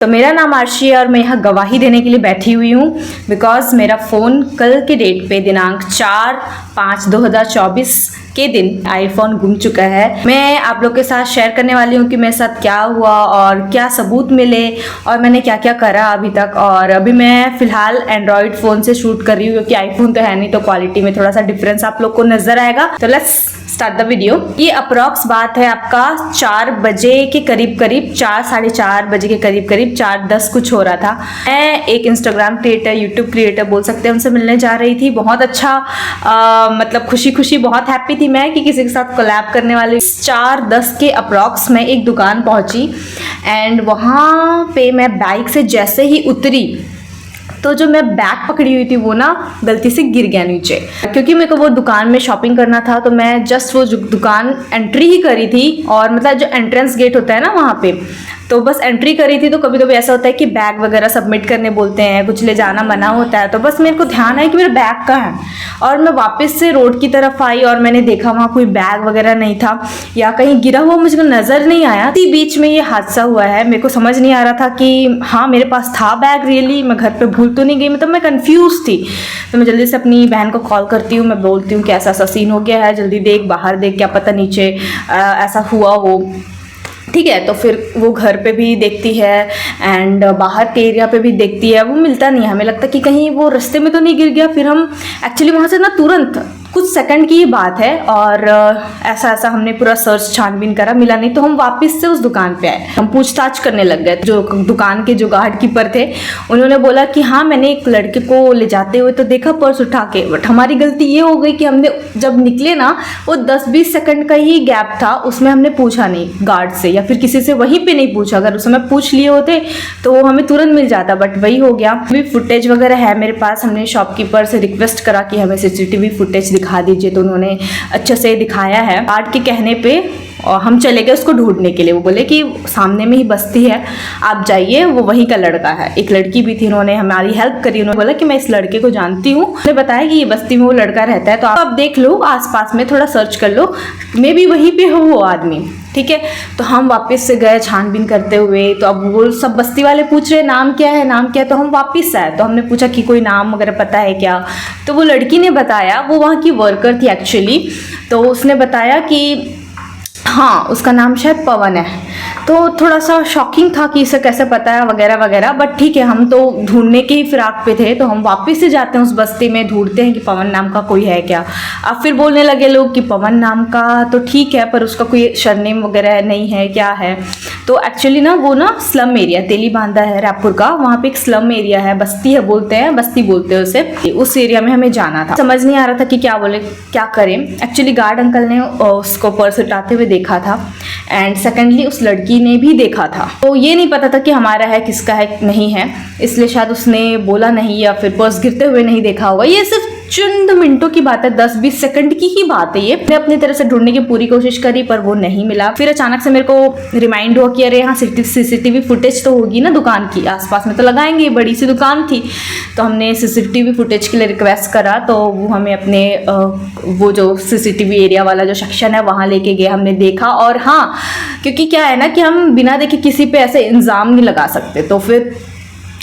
तो मेरा नाम आर्शी है और मैं यहाँ गवाही देने के लिए बैठी हुई हूँ बिकॉज मेरा फ़ोन कल के डेट पे दिनांक 4/5/2024 के दिन आईफोन गुम चुका है। मैं आप लोग के साथ शेयर करने वाली हूँ कि मेरे साथ क्या हुआ और क्या सबूत मिले और मैंने क्या क्या करा अभी तक। और अभी मैं फ़िलहाल एंड्रॉयड फ़ोन से शूट कर रही हूँ क्योंकि आईफोन तो है नहीं, तो क्वालिटी में थोड़ा सा डिफरेंस आप लोग को नज़र आएगा। तो लेट्स स्टार्ट द वीडियो। ये अप्रॉक्स बात है आपका 4 बजे के करीब करीब, 4 साढ़े 4 बजे के करीब करीब, 4:10 कुछ हो रहा था। मैं एक इंस्टाग्राम क्रिएटर, यूट्यूब क्रिएटर बोल सकते हैं, उनसे मिलने जा रही थी। बहुत अच्छा मतलब खुशी खुशी बहुत हैप्पी थी मैं कि किसी के साथ कोलैब करने वाली। 4:10 के अप्रॉक्स में एक दुकान पहुंची एंड वहाँ पे मैं बाइक से जैसे ही उतरी तो जो मैं बैग पकड़ी हुई थी वो ना गलती से गिर गया नीचे। क्योंकि मेरे को वो दुकान में शॉपिंग करना था तो मैं जस्ट वो दुकान एंट्री ही करी थी और मतलब जो एंट्रेंस गेट होता है ना वहाँ पे, तो बस एंट्री करी थी। तो कभी कभी ऐसा होता है कि बैग वगैरह सबमिट करने बोलते हैं, कुछ ले जाना मना होता है, तो बस मेरे को ध्यान है कि मेरा बैग कहाँ है। और मैं वापस से रोड की तरफ आई और मैंने देखा वहाँ कोई बैग वगैरह नहीं था या कहीं गिरा हुआ मुझे नज़र नहीं आया। इसी बीच में ये हादसा हुआ है। मेरे को समझ नहीं आ रहा था कि हाँ मेरे पास था बैग रियली, मैं घर पर भूल तो नहीं गई, मतलब मैं कन्फ्यूज़ थी। तो मैं जल्दी से अपनी बहन को कॉल करती हूँ, मैं बोलती हूँ कि ऐसा ऐसा सीन हो गया है, जल्दी देख, बाहर देख, क्या पता नीचे ऐसा हुआ हो। ठीक है, तो फिर वो घर पे भी देखती है एंड बाहर के एरिया पे भी देखती है, वो मिलता नहीं है। हमें लगता है कि कहीं वो रास्ते में तो नहीं गिर गया। फिर हम एक्चुअली वहाँ से ना तुरंत कुछ सेकंड की ही बात है और ऐसा ऐसा हमने पूरा सर्च छानबीन करा, मिला नहीं। तो हम वापस से उस दुकान पे आए, हम पूछताछ करने लग गए। जो दुकान के जो गार्ड कीपर थे उन्होंने बोला कि हाँ मैंने एक लड़के को ले जाते हुए तो देखा पर्स उठा के, बट हमारी गलती ये हो गई कि हमने जब निकले ना वो 10-20 सेकंड का ही गैप था, उसमें हमने पूछा नहीं गार्ड से या फिर किसी से वहीं पे नहीं पूछा। अगर उस समय पूछ लिए होते तो वो हमें तुरंत मिल जाता, बट वही हो गया। अभी फुटेज वगैरह है मेरे पास, हमने शॉपकीपर से रिक्वेस्ट करा कि हमें CCTV फुटेज दिखा दीजिए, तो उन्होंने अच्छे से दिखाया है। गार्ड के कहने पे और हम चले गए उसको ढूंढने के लिए। वो बोले कि सामने में ही बस्ती है, आप जाइए, वो वहीं का लड़का है। एक लड़की भी थी, उन्होंने हमारी हेल्प करी। उन्होंने बोला कि मैं इस लड़के को जानती हूँ, उन्होंने बताया कि ये बस्ती में वो लड़का रहता है, तो आप देख लो, आसपास में थोड़ा सर्च कर लो, मे बी वहीं पे हो वो आदमी। ठीक है, तो हम वापस से गए छानबीन करते हुए। तो अब वो सब बस्ती वाले पूछ रहे नाम क्या है, नाम क्या है। तो हम वापस आए तो हमने पूछा कि कोई नाम वगैरह पता है क्या। तो वो लड़की ने बताया, वो वहाँ की वर्कर थी एक्चुअली, तो उसने बताया कि हाँ उसका नाम शायद पवन है। तो थोड़ा सा शॉकिंग था कि इसे कैसे पता है वगैरह वगैरह, बट ठीक है, हम तो ढूंढने के ही फिराक पे थे। तो हम वापस से जाते हैं उस बस्ती में, ढूंढते हैं कि पवन नाम का कोई है क्या। अब फिर बोलने लगे लोग कि पवन नाम का तो ठीक है पर उसका कोई सरनेम वगैरह नहीं है, क्या है। तो एक्चुअली ना वो ना स्लम एरिया, तेली बांधा है रायपुर का, वहाँ पे एक स्लम एरिया है, बस्ती है बोलते हैं, बस्ती बोलते हैं उसे। उस एरिया में हमें जाना था। समझ नहीं आ रहा था कि क्या बोले, क्या करें। एक्चुअली गार्ड अंकल ने उसको पर्स उठाते हुए देखा था एंड सेकेंडली उस लड़की ने भी देखा था। तो ये नहीं पता था कि हमारा है किसका है नहीं है, इसलिए शायद उसने बोला नहीं या फिर पर्स गिरते हुए नहीं देखा होगा। ये सिर्फ चंद मिनटों की बात है, 10-20 सेकंड की ही बात है ये। मैंने अपनी तरह से ढूंढने की पूरी कोशिश करी पर वो नहीं मिला। फिर अचानक से मेरे को रिमाइंड हुआ कि अरे यहाँ CCTV फुटेज तो होगी ना दुकान की, आसपास में तो लगाएंगे, बड़ी सी दुकान थी। तो हमने CCTV फुटेज के लिए रिक्वेस्ट करा, तो वो हमें अपने वो जो CCTV एरिया वाला जो सेक्शन है वहाँ लेके गए। हमने देखा और हाँ, क्योंकि क्या है ना कि हम बिना देखे किसी पे ऐसे इल्ज़ाम नहीं लगा सकते, तो फिर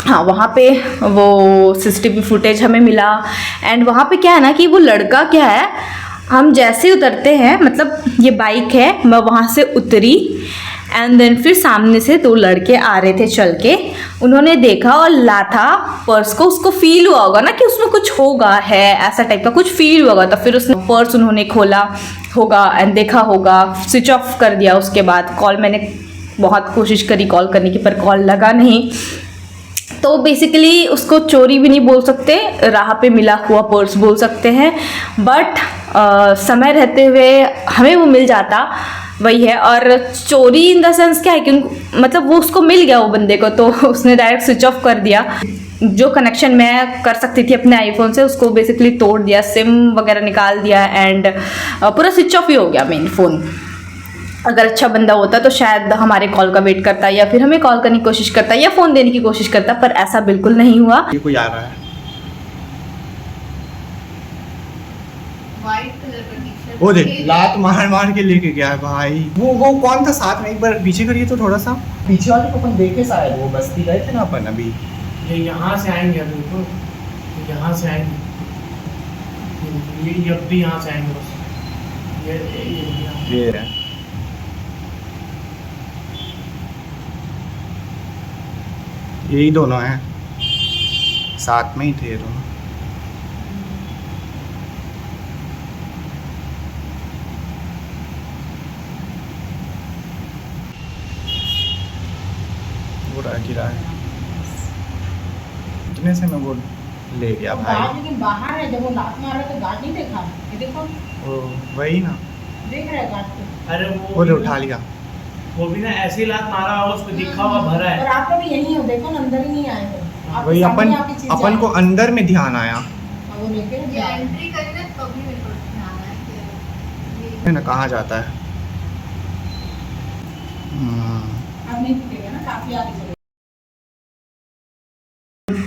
हाँ वहाँ पे वो CCTV फुटेज हमें मिला। एंड वहाँ पे क्या है ना कि वो लड़का क्या है, हम जैसे उतरते हैं, मतलब ये बाइक है, मैं वहाँ से उतरी एंड देन फिर सामने से 2 लड़के आ रहे थे चल के, उन्होंने देखा और लाथा पर्स को, उसको फील हुआ होगा ना कि उसमें कुछ होगा है, ऐसा टाइप का कुछ फील हुआ होगा। तो फिर उसने पर्स उन्होंने खोला होगा एंड देखा होगा, स्विच ऑफ कर दिया। उसके बाद कॉल मैंने बहुत कोशिश करी कॉल करने की पर कॉल लगा नहीं। तो बेसिकली उसको चोरी भी नहीं बोल सकते, राह पे मिला हुआ पर्स बोल सकते हैं, बट समय रहते हुए हमें वो मिल जाता, वही है। और चोरी इन द सेंस क्या है कि मतलब वो उसको मिल गया वो बंदे को, तो उसने डायरेक्ट स्विच ऑफ कर दिया। जो कनेक्शन मैं कर सकती थी अपने आईफोन से उसको बेसिकली तोड़ दिया, सिम वगैरह निकाल दिया एंड पूरा स्विच ऑफ ही हो गया मेन फ़ोन। अगर अच्छा बंदा होता तो शायद हमारे कॉल का वेट करता या फिर हमें कॉल करने की कोशिश करता या फ़ोन देने की कोशिश करता, पर ऐसा बिल्कुल नहीं हुआ। ये कोई आ रहा है, वाइट कलर का टी-शर्ट वो देख लात मार मार के लेके गया है भाई। वो कौन था साथ में, एक बार पीछे करिए तो थोड़ा सा पीछे वाले को अपन देखे शायद, वो बस्ती गए थे ना अपन अभी। ये यहाँ से आएंगे अभी तो, यहाँ से आएंगे ये अब भी यहाँ से आएंगे बस। ये है यही दोनों हैं, साथ में ही थे दोनों। गिरा है इतने से मैं वो ले गया भाई। लेकिन बाहर है, जब वो लात मार रहा तो गार्ड नहीं देखा, ये देखो वो वही ना देख रहा है गार्ड को। अरे वो उठा लिया, वो भी ना ऐसी लात मारा होगा, उसको दिखा हुआ भरा है। और आप लोग यही हो, देखो ना अंदर ही नहीं आए थे। वही अपन को अंदर में ध्यान आया वो लेके एंट्री करी ना तभी मेरे को ध्यान आया कि है ना कहाँ जाता है। अब नहीं दिखेगा ना, काफी आगे चले।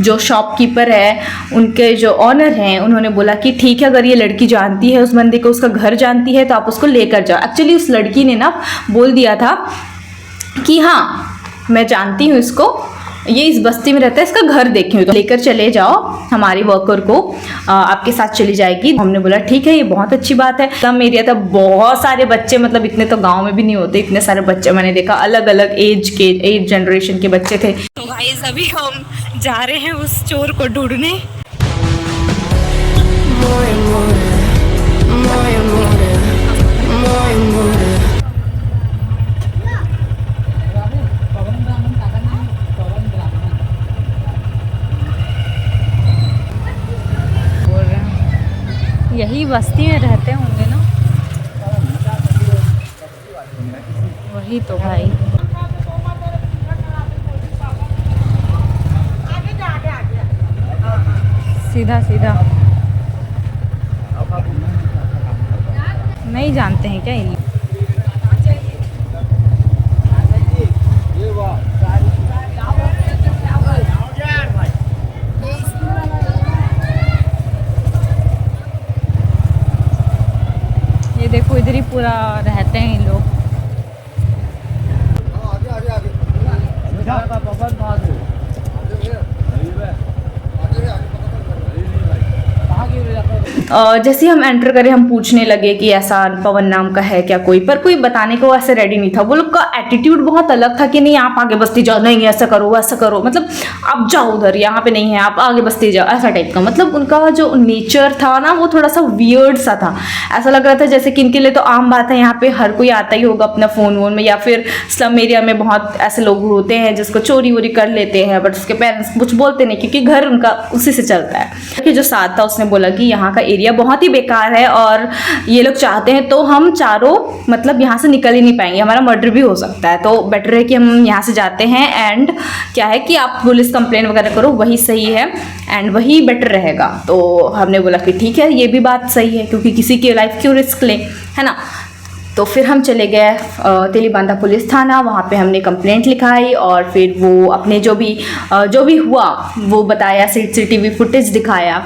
जो शॉपकीपर है, उनके जो ऑनर हैं, उन्होंने बोला कि ठीक है, अगर ये लड़की जानती है उस बंदे को, उसका घर जानती है, तो आप उसको लेकर जाओ। एक्चुअली उस लड़की ने ना बोल दिया था कि हाँ मैं जानती हूँ इसको, ये इस बस्ती में रहता है, इसका घर देखी हूँ, तो लेकर चले जाओ हमारी वर्कर को, आपके साथ चली जाएगी। हमने बोला ठीक है, ये बहुत अच्छी बात है। कम एरिया था, बहुत सारे बच्चे, मतलब इतने तो गांव में भी नहीं होते, इतने सारे बच्चे मैंने देखा, अलग अलग एज जनरेशन के बच्चे थे। तो गाइस अभी हम जा रहे हैं उस चोर को ढूंढने। यही बस्ती में रहते होंगे ना, वही तो भाई। सीधा सीधा नहीं जानते हैं क्या ये? ये देखो इधर ही पूरा रहते हैं ये लोग। जैसे हम एंटर करें, हम पूछने लगे कि ऐसा पवन नाम का है क्या कोई, पर कोई बताने को ऐसे रेडी नहीं था। वो लोग का एटीट्यूड बहुत अलग था कि नहीं आप आगे बस्ती जाओ, नहीं ऐसा करो वैसा करो, मतलब आप जाओ उधर, यहाँ पे नहीं है, आप आगे बस्ती जाओ, ऐसा टाइप का। मतलब उनका जो नेचर था ना, वो थोड़ा सा वियर्ड सा था। ऐसा लग रहा था जैसे कि इनके लिए तो आम बात है, यहाँ पे हर कोई आता ही होगा अपना फ़ोन वोन में, या फिर स्लम एरिया में बहुत ऐसे लोग होते हैं जिसको चोरी वोरी कर लेते हैं, बट उसके पेरेंट्स कुछ बोलते नहीं क्योंकि घर उनका उसी से चलता है। कि जो साथ था उसने बोला कि यहाँ का एरिया बहुत ही बेकार है और ये लोग चाहते हैं तो हम चारों मतलब यहाँ से निकल ही नहीं पाएंगे, हमारा मर्डर भी हो सकता है, तो बेटर है कि हम यहाँ से जाते हैं। एंड क्या है कि आप पुलिस कंप्लेन वगैरह करो, वही सही है एंड वही बेटर रहेगा। तो हमने बोला कि ठीक है, ये भी बात सही है क्योंकि किसी की लाइफ क्यों रिस्क लें, है ना। तो फिर हम चले गए तेलीबांधा पुलिस थाना, वहाँ पे हमने कंप्लेंट लिखाई और फिर वो अपने जो भी हुआ वो बताया, सीसीटीवी फुटेज दिखाया।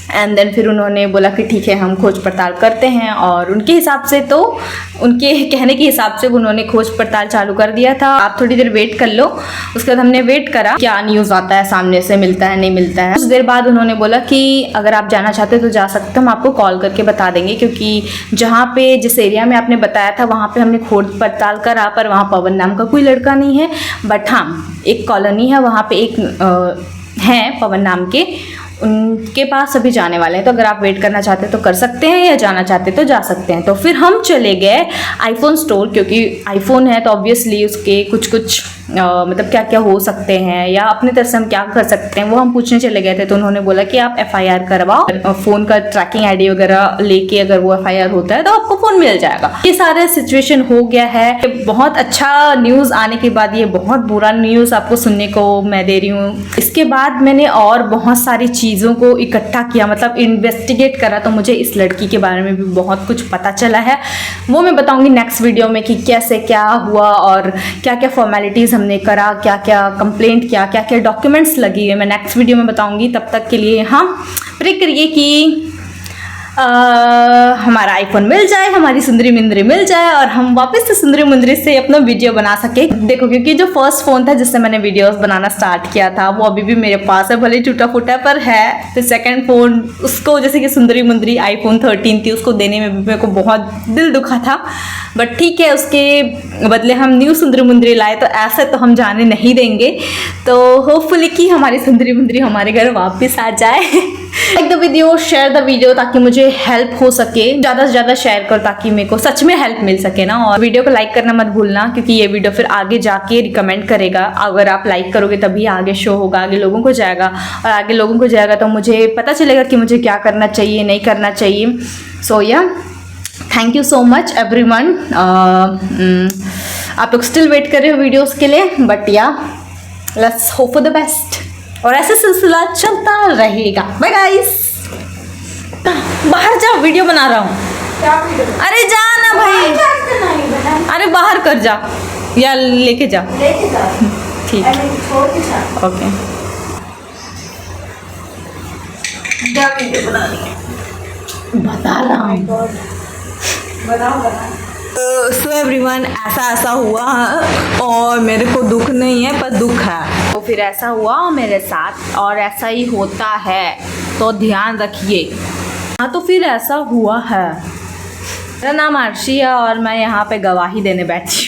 एंड देन फिर उन्होंने बोला कि ठीक है हम खोज पड़ताल करते हैं, और उनके हिसाब से तो उनके कहने के हिसाब से उन्होंने खोज पड़ताल चालू कर दिया था। आप थोड़ी देर वेट कर लो। उसके बाद हमने वेट करा क्या न्यूज़ आता है, सामने से मिलता है नहीं मिलता है। कुछ देर बाद उन्होंने बोला कि अगर आप जाना चाहते तो जा सकते, हम आपको कॉल करके बता देंगे, क्योंकि जहाँ पे जिस एरिया में आपने बताया था वहाँ पे हमने खोज पड़ताल करा, पर वहाँ पवन नाम का कोई लड़का नहीं है। बट हाँ, एक कॉलोनी है वहाँ पे, एक हैं पवन नाम के, उनके पास अभी जाने वाले हैं। तो अगर आप वेट करना चाहते तो कर सकते हैं, या जाना चाहते तो जा सकते हैं। तो फिर हम चले गए आईफोन स्टोर, क्योंकि आईफोन है तो ऑब्वियसली उसके कुछ मतलब क्या क्या हो सकते हैं या अपने तरफ से हम क्या कर सकते हैं वो हम पूछने चले गए थे। तो उन्होंने बोला कि आप FIR करवाओ, फ़ोन का ट्रैकिंग ID वगैरह लेके अगर वो FIR होता है तो आपको फ़ोन मिल जाएगा। ये सारा सिचुएशन हो गया है। बहुत अच्छा न्यूज़ आने के बाद ये बहुत बुरा न्यूज़ आपको सुनने को मैं दे रही हूँ। इसके बाद मैंने और बहुत सारी चीज़ों को इकट्ठा किया, मतलब इन्वेस्टिगेट करा, तो मुझे इस लड़की के बारे में भी बहुत कुछ पता चला है। वो मैं बताऊँगी नेक्स्ट वीडियो में कि कैसे क्या हुआ और क्या क्या फॉर्मेलिटीज़ हमने करा, क्या क्या कंप्लेंट किया, क्या क्या डॉक्यूमेंट्स लगी है, मैं नेक्स्ट वीडियो में बताऊंगी। तब तक के लिए हाँ प्रे करिए कि हमारा आईफोन मिल जाए, हमारी सुंदरी मुंदरी मिल जाए और हम वापस से सुंदरी मुंदरी से अपना वीडियो बना सके। देखो क्योंकि जो फर्स्ट फ़ोन था जिससे मैंने वीडियोस बनाना स्टार्ट किया था वो अभी भी मेरे पास है, भले टूटा फूटा पर है। फिर सेकंड फ़ोन उसको जैसे कि सुंदरी मुंदरी आईफोन 13 थी, उसको देने में भी मेरे को बहुत दिल दुखा था, बट ठीक है, उसके बदले हम न्यू सुंदरी मुंदरी लाए तो ऐसे तो हम जाने नहीं देंगे। तो होपफुली कि हमारी सुंदरी मुंदरी हमारे घर वापस आ जाए। Like the video, share the video ताकि मुझे हेल्प हो सके, ज़्यादा से ज़्यादा शेयर करो ताकि मेरे को सच में हेल्प मिल सके ना। और वीडियो को लाइक करना मत भूलना क्योंकि ये वीडियो फिर आगे जाके रिकमेंड करेगा। अगर आप लाइक करोगे तभी आगे शो होगा, आगे लोगों को जाएगा, और आगे लोगों को जाएगा तो मुझे पता चलेगा कि मुझे क्या करना चाहिए, नहीं करना चाहिए। सो या thank you so much everyone. आप लोग स्टिल वेट कर रहे हो वीडियोस के लिए, बट या let's hope for the best और ऐसे सिलसिला चलता रहेगा। बाय गाइस, बाहर जा, वीडियो बना रहा हूँ। अरे जा ना भाई, अरे बाहर कर जा या लेके जा, ठीक है, ओके। बता रहा हूँ। सो एवरीवन, ऐसा हुआ और मेरे को दुख नहीं है पर दुख है। तो फिर ऐसा हुआ मेरे साथ और ऐसा ही होता है, तो ध्यान रखिए। हाँ तो फिर ऐसा हुआ है। मेरा नाम अर्शी है और मैं यहाँ पे गवाही देने बैठी